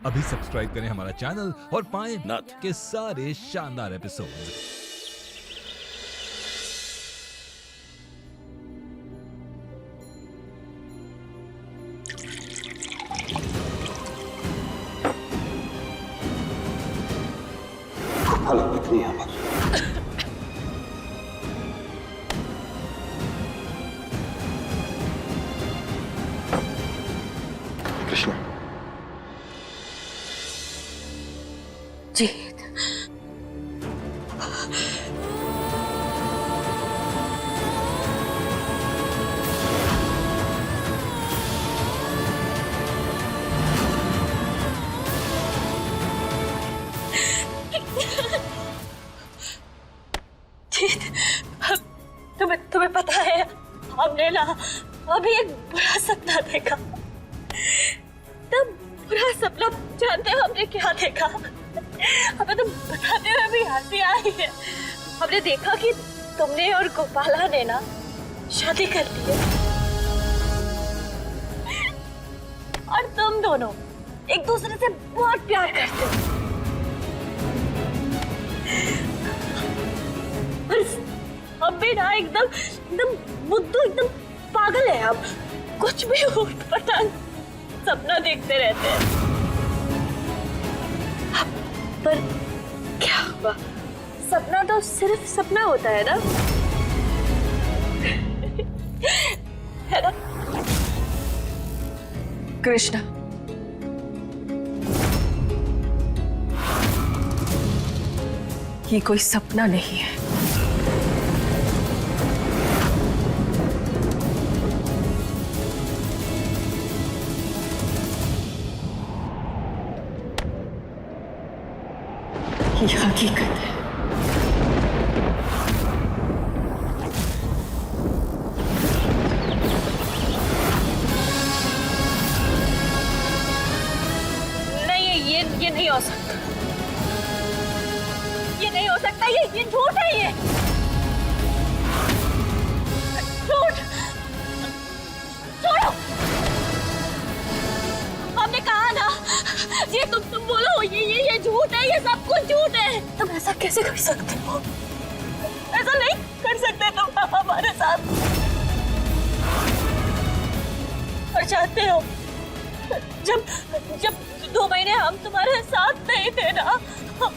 अभी सब्सक्राइब करें हमारा चैनल और पाएं नाथ। के सारे शानदार एपिसोड्स। गोपाला कितनी यहाँ पर? कृष्ण जीत, जीत, तुम्हें पता है हमने ना अभी एक बुरा सपना देखा। तब बुरा सपना जानते हो हमने क्या देखा? हमें तो बताने में भी हंसी आई है। हमने देखा कि तुमने और गोपाला ने ना शादी कर ली है और तुम दोनों एक दूसरे से बहुत प्यार करते हो। और हम भी ना एकदम एकदम बुद्धू, एकदम पागल है। अब कुछ भी ऊट-पटांग सपना देखते रहते हैं। पर क्या हुआ? सपना तो सिर्फ सपना होता है ना, है ना? कृष्णा, ये कोई सपना नहीं है। ये हकीकत है। नहीं, ये नहीं हो सकता। ये नहीं हो सकता। ये झूठ है। ये झूठ। छोड़ो। हमने कहा ना, ये तुम बोलो, ये झूठ है। ये सब कुछ झूठ है। तुम ऐसा कैसे कर सकते हो? ऐसा नहीं कर सकते तुम हमारे साथ। और चाहते हो, जब 2 महीने हम तुम्हारे साथ नहीं थे ना,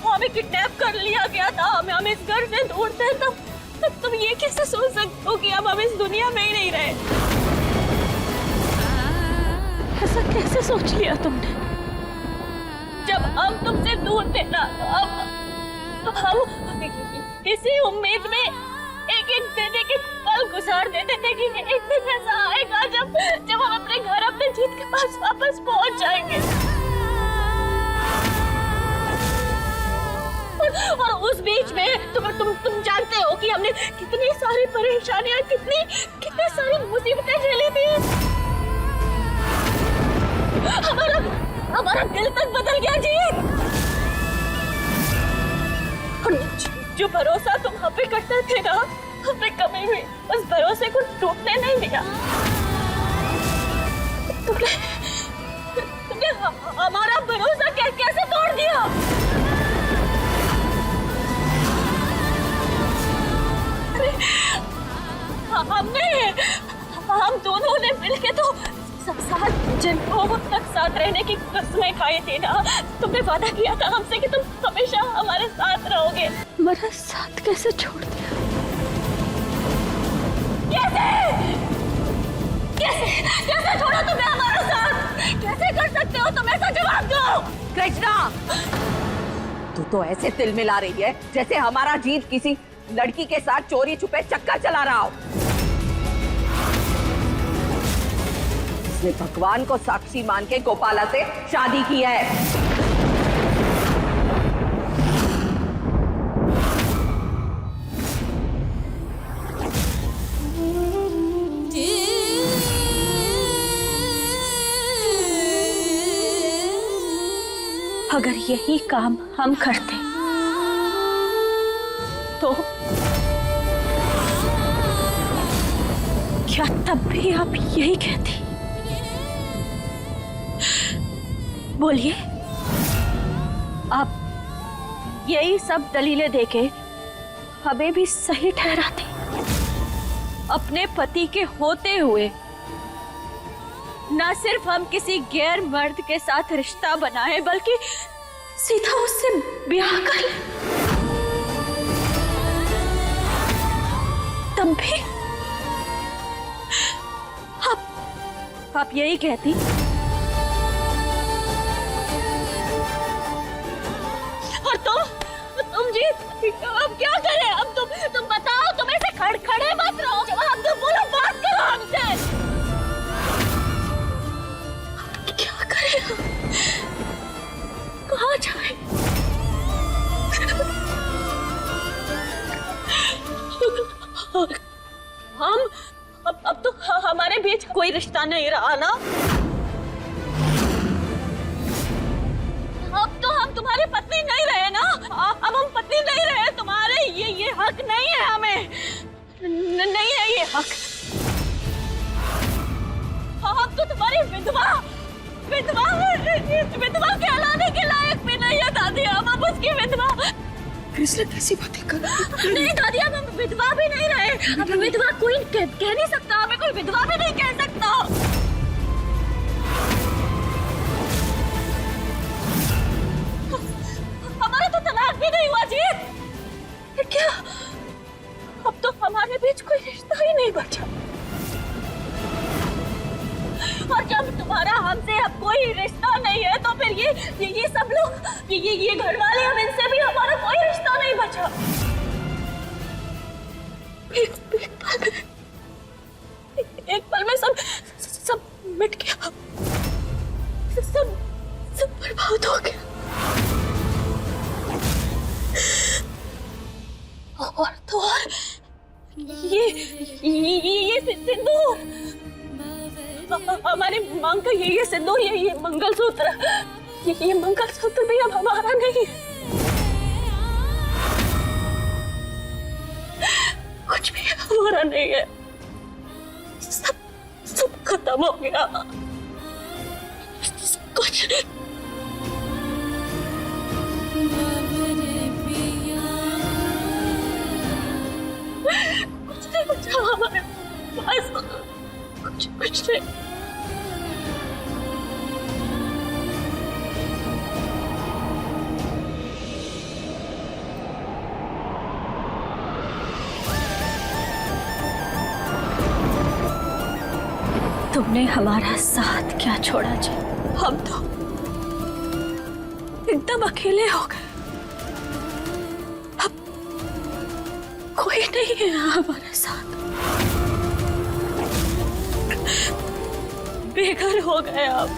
हमें किडनैप कर लिया गया था, हम इस घर से दूर थे, तब तुम ये कैसे सोच सकते हो कि अब हम इस दुनिया में ही नहीं रहे? ऐसा कैसे सोच लिया तुमने? जब हम तुमसे दूर थे ना, तो हम इसी उम्मीद में एक पल गुजार देते थे कि एक दिन ऐसा आएगा जब हम अपने घर, अपने जीत के पास वापस पहुंच जाएंगे। और उस बीच में तुम जानते हो कि हमने कितनी सारी परेशानियां, कितनी सारी मुसीबतें झेली थी। हमारा दिल तक बदल गया जीत। और जो भरोसा तुम हम पे करते थे ना, हमने कभी भी उस भरोसे को टूटने नहीं दिया। तुमने हमारा भरोसा कैसे तोड़ दिया? हम दोनों ने मिलके तो 7 जन्मों तक साथ रहने की कसमें खाई थी ना। तुमने वादा किया था हमसे कि तुम हमेशा हमारे साथ रहोगे। हमारा साथ कैसे छोड़ दिया? कैसे छोड़ा तुमने हमारा साथ? कैसे कर सकते हो तुम? ऐसा जवाब दो। कृष्णा, तू तो ऐसे तिल मिला रही है जैसे हमारा जीत किसी लड़की के साथ चोरी छुपे चक्कर चला रहा हो। उसने भगवान को साक्षी मान के गोपाला से शादी की है। अगर यही काम हम करते तो क्या तब भी आप यही कहती? बोलिए, आप यही सब दलीलें देके हमें भी सही ठहराती। अपने पति के होते हुए न सिर्फ हम किसी गैर मर्द के साथ रिश्ता बनाए बल्कि सीधा उससे ब्याह कर ले, तब भी आप यही कहती और तुम जी अब क्या करें? अब तुम बताओ, तुम ऐसे खड़े मत रहो, जवाब दो, बोलो, बात करो हमसे। क्या करें? कहाँ जाए? हम अब तो हमारे बीच कोई रिश्ता नहीं रहा ना। अब तो हम तुम्हारी पत्नी नहीं रहे ना। अब हम पत्नी नहीं रहे तुम्हारे। ये हक नहीं है हमें, नहीं है ये हक। हम तो तुम्हारी विधवा कहलाने के लायक भी नहीं है दादी। हम अब उसकी विधवा। कृष्ण कैसी बातें कर रही? नहीं दादी, अब हम विधवा भी नहीं रहे। अब विधवा कोई कह नहीं सकता, हमें कोई विधवा भी नहीं कह सकता। हमारा तो तलाक भी नहीं हुआ जी। क्या? अब तो हमारे बीच कोई रिश्ता ही नहीं बचा। और जब तुम्हारा हमसे अब कोई रिश्ता नहीं है तो फिर ये सब लोग, ये घर वाले, हम इनसे भी हमारा कोई रिश्ता नहीं बचा। एक पल में सब मिट गया, सब बर्बाद हो गया। और तो और ये सिंदूर, हमारी मांग का ये सिंदूर, ये मंगलसूत्र, ये मंगलसूत्र भी अब हमारा नहीं है। कुछ भी हमारा नहीं है। सब खत्म हो गया। कुछ नहीं बचा हमारे पास, कुछ नहीं। तुमने हमारा साथ क्या छोड़ा जी? हम तो एकदम अकेले हो गए। अब कोई नहीं है हमारे साथ। बेघर हो गए अब।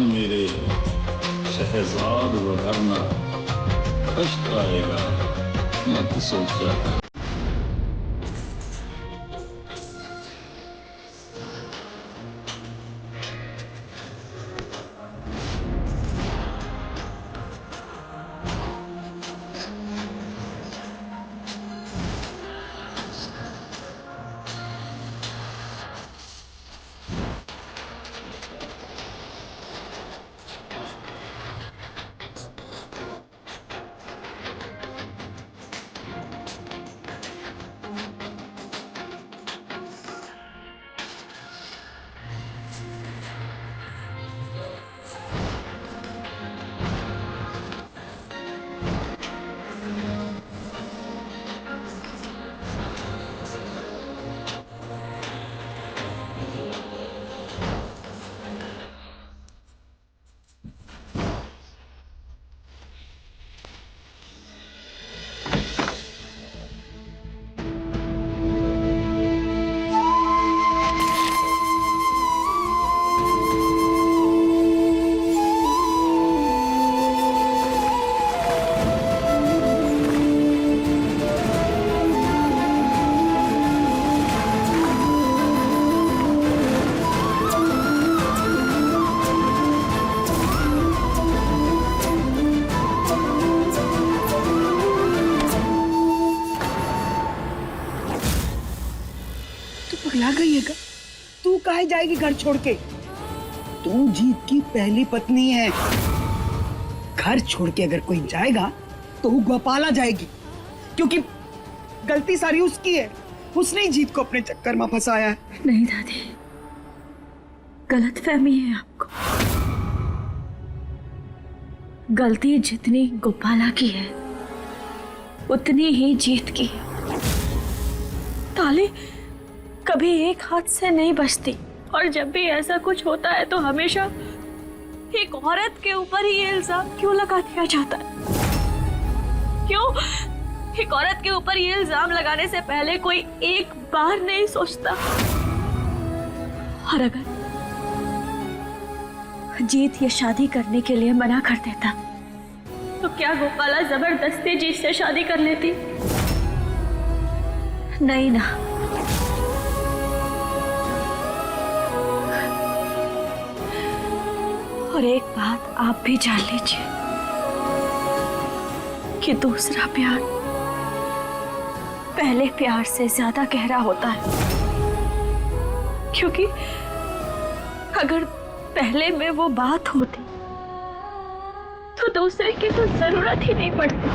मेरे शहजाद वरना कष्ट आएगा, मैं तो सोच रहा था। पगला गई है क्या? तू काहे जाएगी घर छोड़ के? तू जीत की पहली पत्नी है। घर छोड़ के अगर कोई जाएगा तो वो गोपाला जाएगी, क्योंकि गलती सारी उसकी है। उसने ही जीत को अपने चक्कर में फंसाया है। नहीं दादी, गलतफहमी है आपको। गलती जितनी गोपाला की है उतनी ही जीत की है। ताली कभी एक हाथ से नहीं बचती, और जब भी ऐसा कुछ होता है तो हमेशा एक औरत के ऊपर ही ये इल्जाम क्यों लगा दिया जाता है? क्यों एक औरत के ऊपर ये इल्जाम लगाने से पहले कोई एक बार नहीं सोचता? और अगर जीत ये शादी करने के लिए मना कर देता तो क्या गोपाला जबरदस्ती जीत से शादी कर लेती? नहीं ना। और एक बात आप भी जान लीजिए कि दूसरा प्यार पहले प्यार से ज्यादा गहरा होता है, क्योंकि अगर पहले में वो बात होती तो दूसरे की तो जरूरत ही नहीं पड़ती।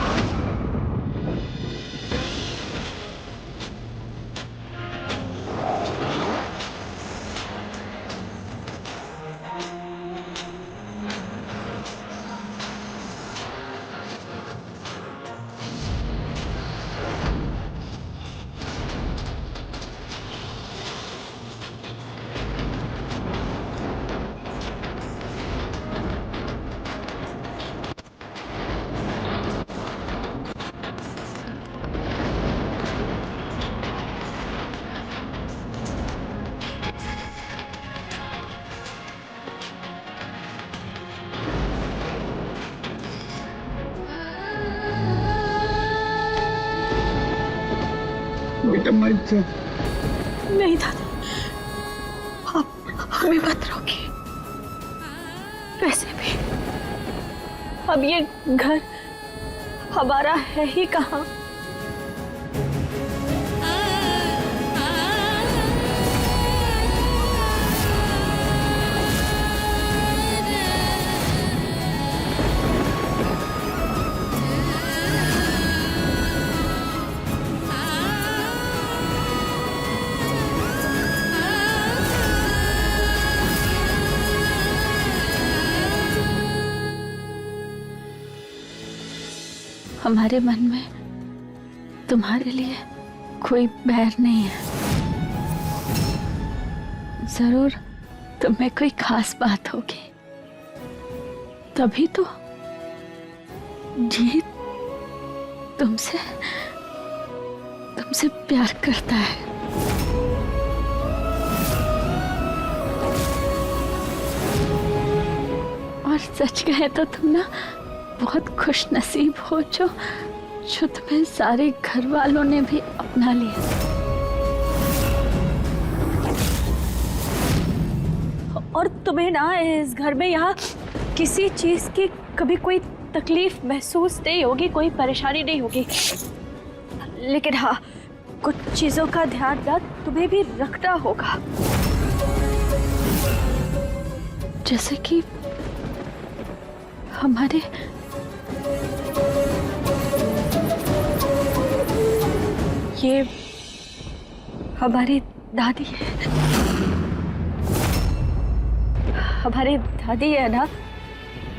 बेटा मत जा। नहीं दादा, आप हमें मत रोकिए। वैसे भी अब ये घर हमारा है ही कहाँ? हमारे मन में तुम्हारे लिए कोई बैर नहीं है। जरूर तुम्हें कोई खास बात होगी, तभी तो जीत तुमसे प्यार करता है। और सच कहे तो तुम ना बहुत खुश नसीब हो जो तुम्हें सारे घर वालों ने भी अपना लिया। और तुम्हें ना इस घर में यहाँ किसी चीज की कभी कोई तकलीफ महसूस नहीं होगी, कोई परेशानी नहीं होगी। लेकिन हाँ, कुछ चीजों का ध्यान ना तुम्हें भी रखना होगा, जैसे कि हमारे ये हमारी दादी है। हमारी दादी है ना,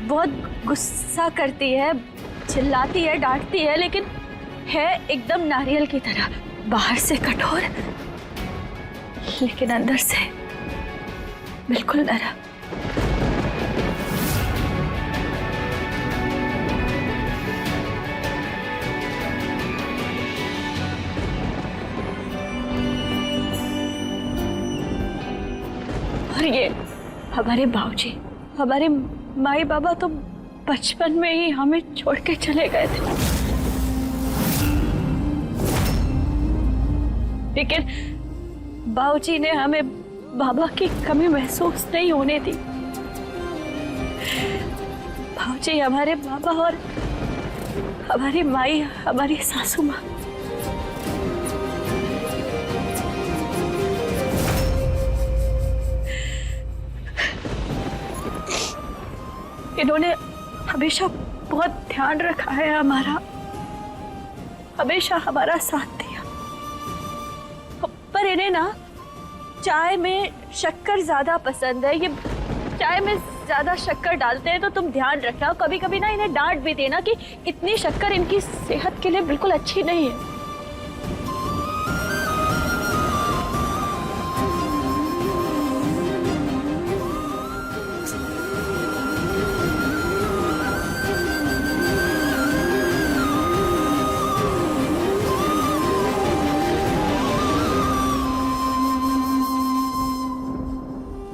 बहुत गुस्सा करती है, चिल्लाती है, डांटती है, लेकिन है एकदम नारियल की तरह, बाहर से कठोर लेकिन अंदर से बिल्कुल नरम। और ये हमारे बाबूजी, हमारे माई बाबा तो बचपन में ही हमें छोड़ के चले गए थे, लेकिन बाबूजी ने हमें बाबा की कमी महसूस नहीं होने दी। बाबूजी हमारे बाबा और हमारी माई, हमारी सासू माँ इन्होंने हमेशा बहुत ध्यान रखा है हमारा, हमेशा हमारा साथ दिया। पर इन्हें ना चाय में शक्कर ज्यादा पसंद है। ये चाय में ज्यादा शक्कर डालते हैं, तो तुम ध्यान रखना। कभी कभी ना इन्हें डांट भी देना कि इतनी शक्कर इनकी सेहत के लिए बिल्कुल अच्छी नहीं है।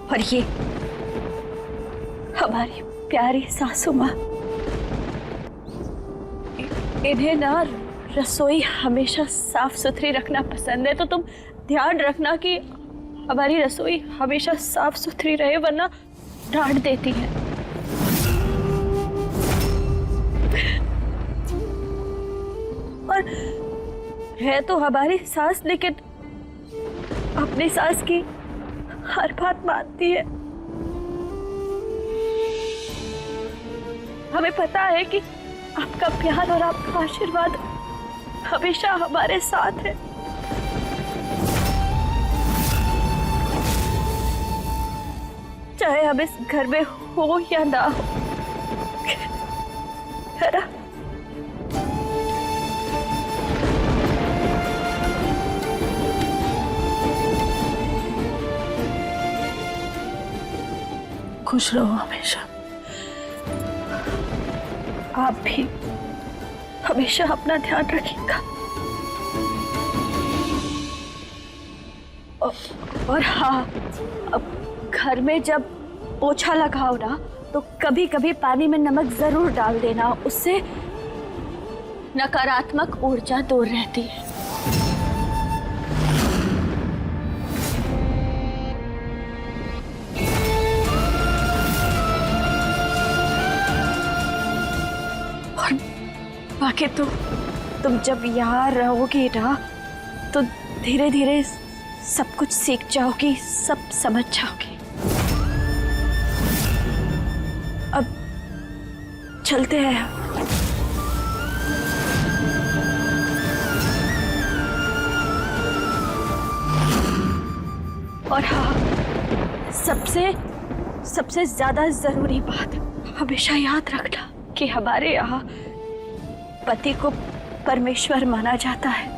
और ये हमारी प्यारी सासू माँ, इन्हें ना रसोई हमेशा साफ सुथरी रखना पसंद है। तो तुम ध्यान रखना कि हमारी रसोई हमेशा साफ सुथरी रहे, वरना डांट देती है। और है तो हमारी सास, लेकिन अपनी सास की हर बात मानती है। हमें पता है कि आपका प्यार और आपका आशीर्वाद हमेशा हमारे साथ है। चाहे हम इस घर में हो या ना हो, है ना? खुश रहो हमेशा। आप भी हमेशा अपना ध्यान रखिएगा। और हाँ, अब घर में जब पोछा लगाओ ना, तो कभी कभी पानी में नमक जरूर डाल देना, उससे नकारात्मक ऊर्जा दूर रहती है। बाकी तो तुम जब यहाँ रहोगी ना, तो धीरे धीरे सब कुछ सीख जाओगी, सब समझ जाओगी। अब चलते हैं। और हाँ, सबसे ज्यादा जरूरी बात हमेशा याद रखना कि हमारे यहाँ पति को परमेश्वर माना जाता है।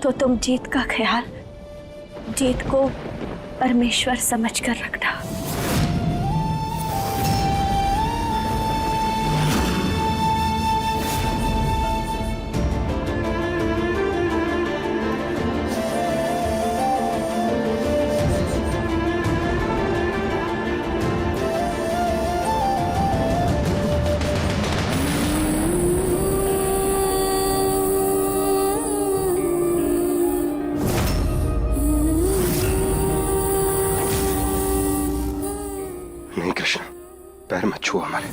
तो तुम जीत का ख्याल, जीत को परमेश्वर समझकर रखना। पैर मत छुओ हमारे।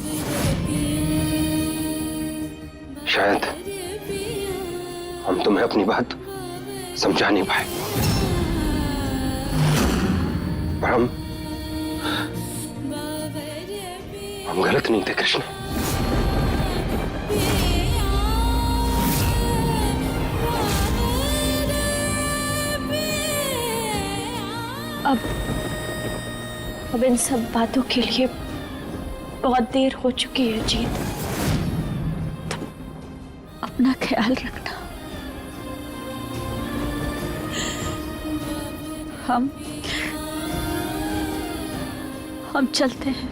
शायद हम तुम्हें अपनी बात समझा नहीं पाए, पर हम गलत नहीं थे कृष्ण। अब इन सब बातों के लिए बहुत देर हो चुकी है जीत। तुम अपना ख्याल रखना। हम चलते हैं।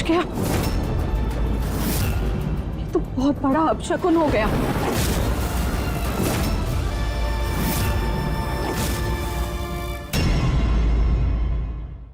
गया। ये तो बहुत बड़ा अपशकुन हो गया।